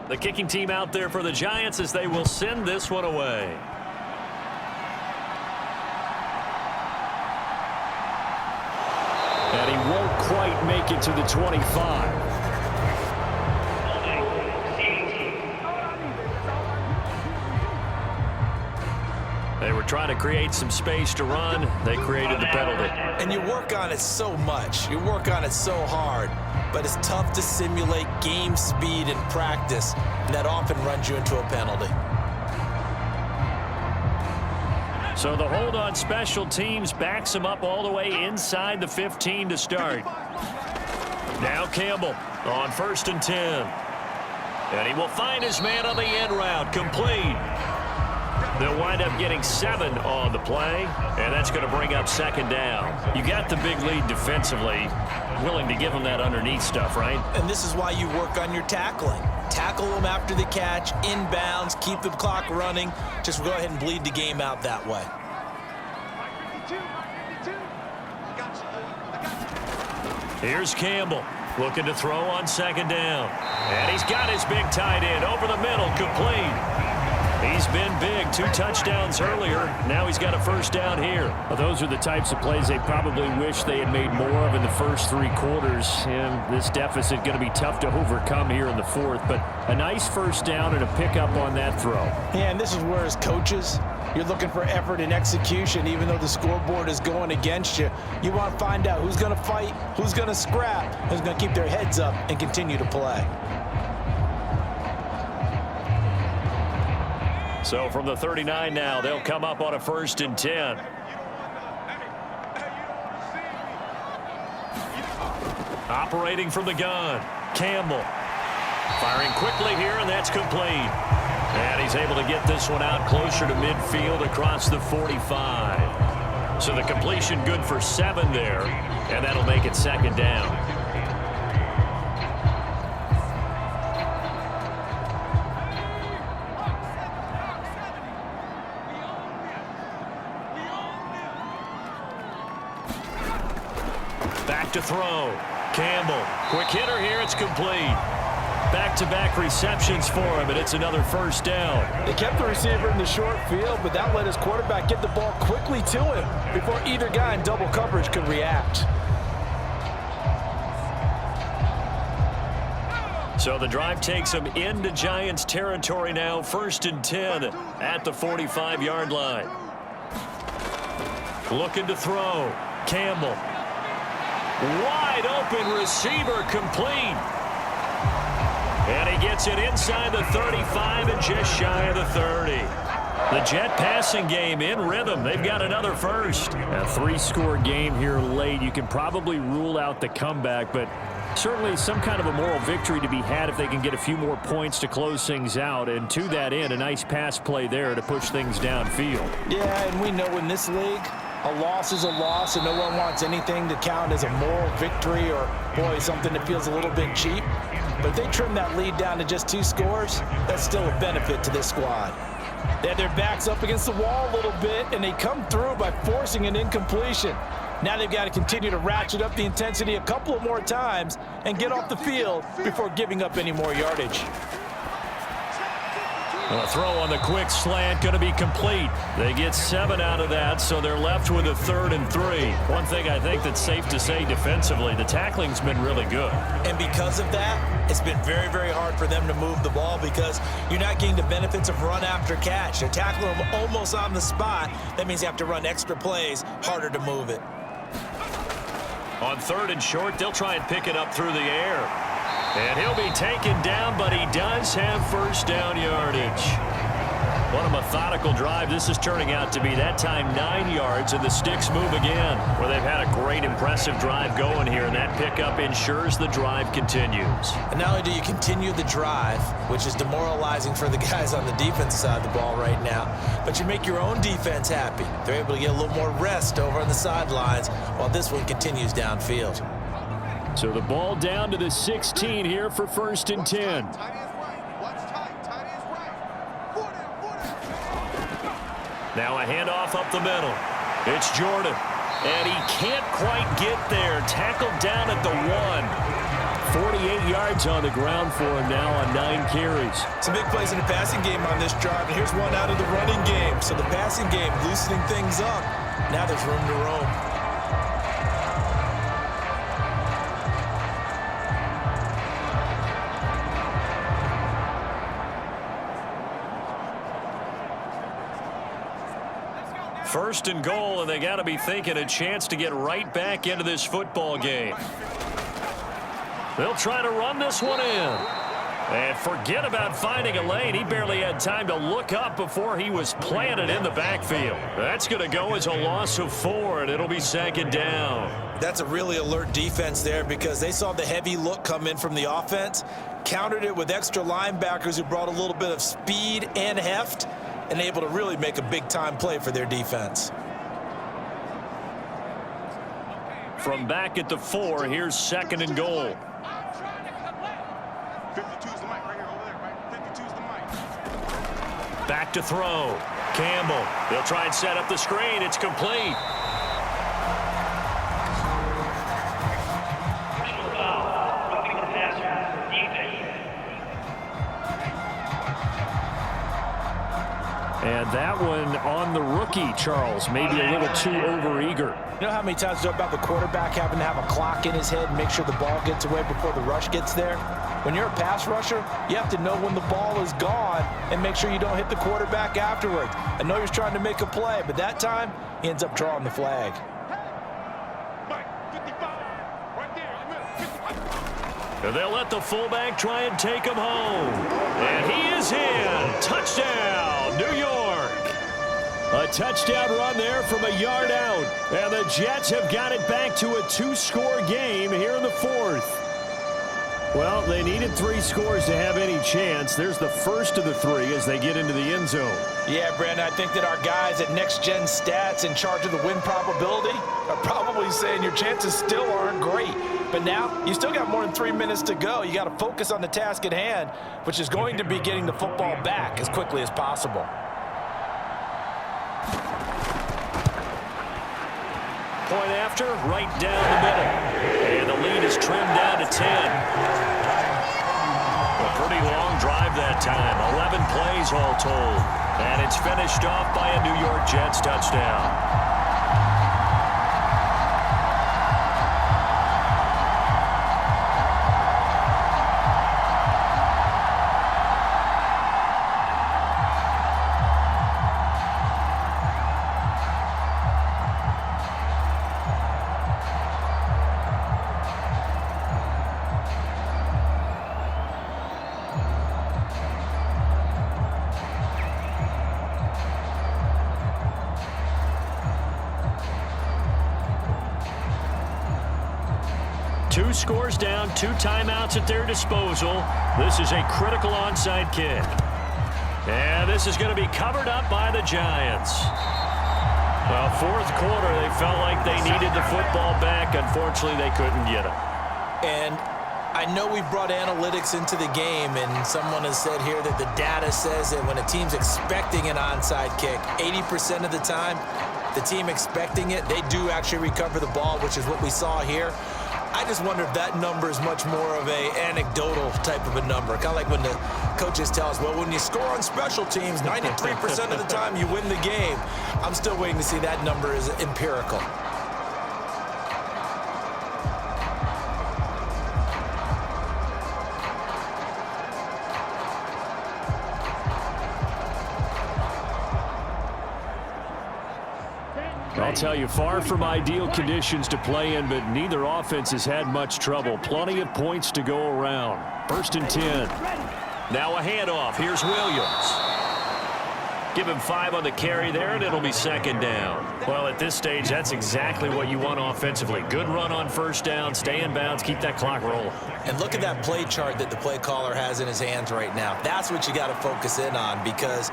The kicking team out there for the Giants as they will send this one away. And he won't quite make it to the 25. They were trying to create some space to run. They created the penalty. And you work on it so much. You work on it so hard. But it's tough to simulate game speed in practice. And that often runs you into a penalty. So the hold on special teams backs him up all the way inside the 15 to start. Now Campbell on 1st and 10. And he will find his man on the end route. Complete. They'll wind up getting 7 on the play, and that's going to bring up 2nd down. You got the big lead defensively, willing to give them that underneath stuff, right? And this is why you work on your tackling. Tackle them after the catch, inbounds, keep the clock running. Just go ahead and bleed the game out that way. Here's Campbell looking to throw on 2nd down. And he's got his big tight end over the middle, complete. He's been big. 2 touchdowns earlier. Now he's got a 1st down here. Well, those are the types of plays they probably wish they had made more of in the first 3 quarters. And this deficit going to be tough to overcome here in the 4th. But a nice 1st down and a pickup on that throw. Yeah, and this is where as coaches, you're looking for effort and execution. Even though the scoreboard is going against you, you want to find out who's going to fight, who's going to scrap, who's going to keep their heads up and continue to play. So from the 39 now, they'll come up on a 1st and 10. Operating from the gun, Campbell. Firing quickly here, and that's complete. And he's able to get this one out closer to midfield across the 45. So the completion good for 7 there, and that'll make it 2nd down. Back to throw. Campbell. Quick hitter here. It's complete. Back-to-back receptions for him, and it's another 1st down. They kept the receiver in the short field, but that let his quarterback get the ball quickly to him before either guy in double coverage could react. So the drive takes him into Giants territory now. 1st and 10 at the 45-yard line. Looking to throw. Campbell. Wide open receiver, complete. And he gets it inside the 35 and just shy of the 30. The Jet passing game in rhythm. They've got another 1st. A 3-score game here late. You can probably rule out the comeback, but certainly some kind of a moral victory to be had if they can get a few more points to close things out. And to that end, a nice pass play there to push things downfield. Yeah, and we know in this league, a loss is a loss, and no one wants anything to count as a moral victory or, boy, something that feels a little bit cheap. But if they trim that lead down to just 2 scores, that's still a benefit to this squad. They had their backs up against the wall a little bit, and they come through by forcing an incompletion. Now they've got to continue to ratchet up the intensity a couple of more times and get off the field before giving up any more yardage. A throw on the quick slant going to be complete. They get 7 out of that, so they're left with a 3rd and 3. One thing I think that's safe to say defensively, the tackling's been really good. And because of that, it's been very, very hard for them to move the ball because you're not getting the benefits of run after catch. They're tackling them almost on the spot. That means you have to run extra plays, harder to move it. On 3rd and short, they'll try and pick it up through the air. And he'll be taken down, but he does have 1st down yardage. What a methodical drive this is turning out to be. That time 9 yards, and the sticks move again. Well, they've had a great, impressive drive going here, and that pickup ensures the drive continues. And not only do you continue the drive, which is demoralizing for the guys on the defense side of the ball right now, but you make your own defense happy. They're able to get a little more rest over on the sidelines while this one continues downfield. So the ball down to the 16 here for 1st and 10. Now a handoff up the middle. It's Jordan. And he can't quite get there. Tackled down at the 1. 48 yards on the ground for him now on 9 carries. Some big plays in the passing game on this drive, and here's one out of the running game. So the passing game loosening things up. Now there's room to roam. First and goal, and they got to be thinking a chance to get right back into this football game. They'll try to run this one in. And forget about finding a lane. He barely had time to look up before he was planted in the backfield. That's going to go as a loss of 4, and it'll be second down. That's a really alert defense there because they saw the heavy look come in from the offense, countered it with extra linebackers who brought a little bit of speed and heft, and able to really make a big-time play for their defense. From back at the 4, here's second and goal. 52's the mic right here over there, right? 52's the mic. Back to throw. Campbell. They'll try and set up the screen. It's complete. And that one on the rookie, Charles. Maybe a little too overeager. You know how many times you talk about the quarterback having to have a clock in his head and make sure the ball gets away before the rush gets there? When you're a pass rusher, you have to know when the ball is gone and make sure you don't hit the quarterback afterwards. I know he's trying to make a play, but that time he ends up drawing the flag. And they'll let the fullback try and take him home. And he is in. Touchdown, New York. A touchdown run there from a yard out. And the Jets have got it back to a 2-score game here in the 4th. Well, they needed 3 scores to have any chance. There's the first of the 3 as they get into the end zone. Yeah, Brandon, I think that our guys at Next Gen Stats in charge of the win probability are probably saying your chances still aren't great. But now you still got more than 3 minutes to go. You got to focus on the task at hand, which is going to be getting the football back as quickly as possible. Point after, right down the middle. And the lead is trimmed down to 10. A pretty long drive that time. 11 plays all told. And it's finished off by a New York Jets touchdown. Two scores down, 2 timeouts at their disposal. This is a critical onside kick. And this is going to be covered up by the Giants. Well, 4th quarter, they felt like they needed the football back. Unfortunately, they couldn't get it. And I know we brought analytics into the game, and someone has said here that the data says that when a team's expecting an onside kick, 80% of the time, the team expecting it, they do actually recover the ball, which is what we saw here. I just wonder if that number is much more of a anecdotal type of a number. Kind of like when the coaches tell us, well, when you score on special teams, 93% of the time you win the game. I'm still waiting to see that number is empirical. I'll tell you, far from ideal conditions to play in, but neither offense has had much trouble. Plenty of points to go around. 1st and 10. Now a handoff. Here's Williams. Give him 5 on the carry there, and it'll be second down. Well, at this stage, that's exactly what you want offensively. Good run on 1st down, stay in bounds, keep that clock rolling. And look at that play chart that the play caller has in his hands right now. That's what you got to focus in on, because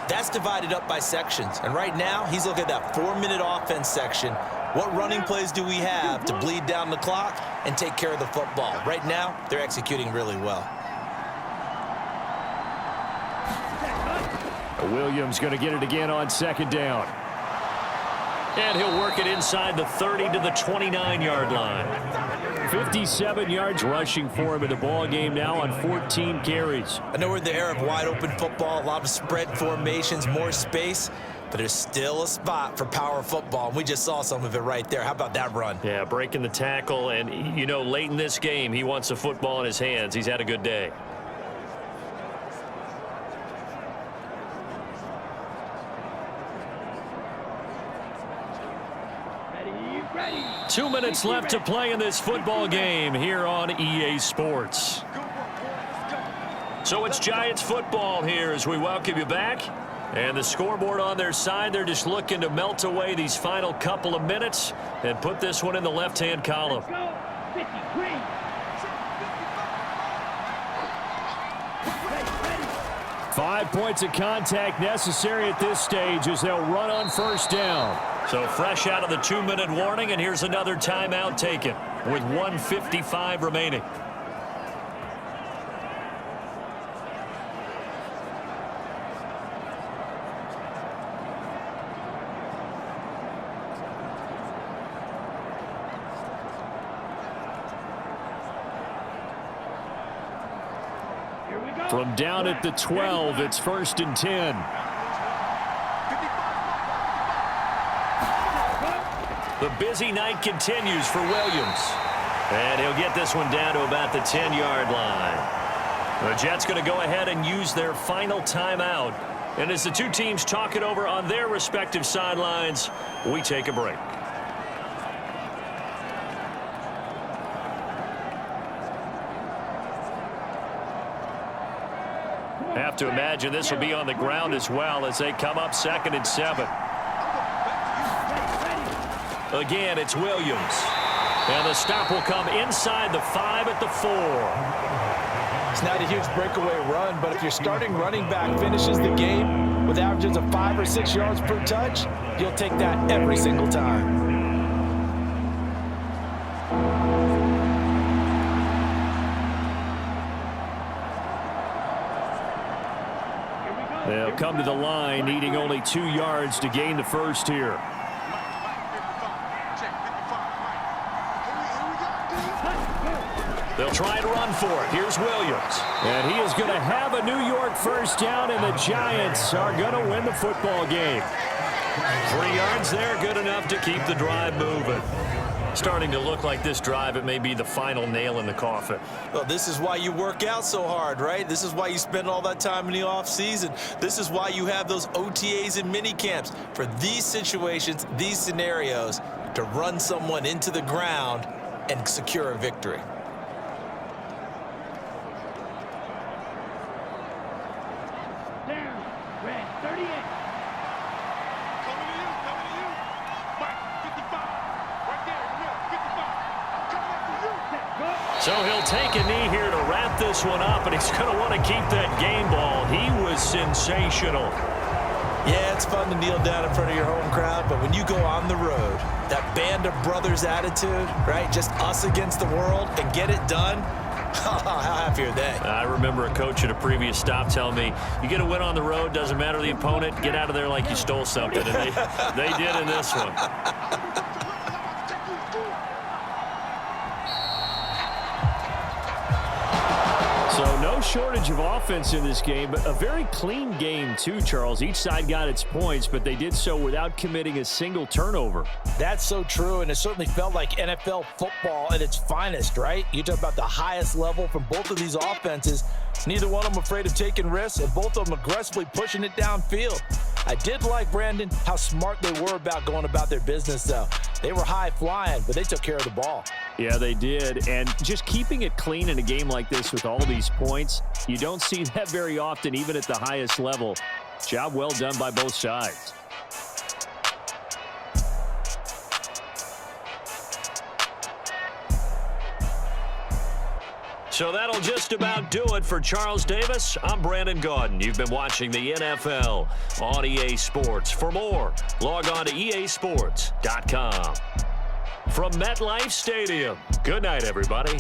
that's divided up by sections. And right now, he's looking at that 4-minute offense section. What running plays do we have to bleed down the clock and take care of the football? Right now, they're executing really well. Williams going to get it again on 2nd down. And he'll work it inside the 30 to the 29-yard line. 57 yards rushing for him in the ball game now on 14 carries. I know we're in the era of wide-open football, a lot of spread formations, more space, but there's still a spot for power football, and we just saw some of it right there. How about that run? Yeah, breaking the tackle, and, you know, late in this game, he wants the football in his hands. He's had a good day. Ready. 2 minutes left to play in this football game here on EA Sports. So it's Giants football here as we welcome you back. And the scoreboard on their side, they're just looking to melt away these final couple of minutes and put this one in the left-hand column. 5 points of contact necessary at this stage as they'll run on first down. So fresh out of the 2-minute warning, and here's another timeout taken with 1:55 remaining. From down at the 12, it's 1st and 10. The busy night continues for Williams. And he'll get this one down to about the 10-yard line. The Jets going to go ahead and use their final timeout. And as the two teams talk it over on their respective sidelines, we take a break. Have to imagine this will be on the ground as well as they come up 2nd and 7. Again, it's Williams. And the stop will come inside the 5 at the 4. It's not a huge breakaway run, but if your starting running back finishes the game with averages of 5 or 6 yards per touch, you'll take that every single time. They'll come to the line, needing only 2 yards to gain the first here. They'll try and run for it. Here's Williams. And he is going to have a New York first down, and the Giants are going to win the football game. 3 yards there, good enough to keep the drive moving. Starting to look like this drive, it may be the final nail in the coffin. Well, this is why you work out so hard, right? This is why you spend all that time in the offseason. This is why you have those OTAs and mini camps for these situations, these scenarios, to run someone into the ground and secure a victory. So he'll take a knee here to wrap this one up, and he's going to want to keep that game ball. He was sensational. Yeah, it's fun to kneel down in front of your home crowd, but when you go on the road, that band of brothers attitude, right, just us against the world and get it done, how happy are they? I remember a coach at a previous stop telling me, you get a win on the road, doesn't matter the opponent, get out of there like you stole something. And they did in this one. So no shortage of offense in this game, but a very clean game too, Charles. Each side got its points, but they did so without committing a single turnover. That's so true, and it certainly felt like NFL football at its finest, right? You talk about the highest level from both of these offenses. Neither one of them afraid of taking risks, and both of them aggressively pushing it downfield. I did like, Brandon, how smart they were about going about their business, though. They were high flying, but they took care of the ball. Yeah, they did. And just keeping it clean in a game like this with all these points, you don't see that very often, even at the highest level. Job well done by both sides. So that'll just about do it for Charles Davis. I'm Brandon Gaudin. You've been watching the NFL on EA Sports. For more, log on to easports.com. From MetLife Stadium, good night, everybody.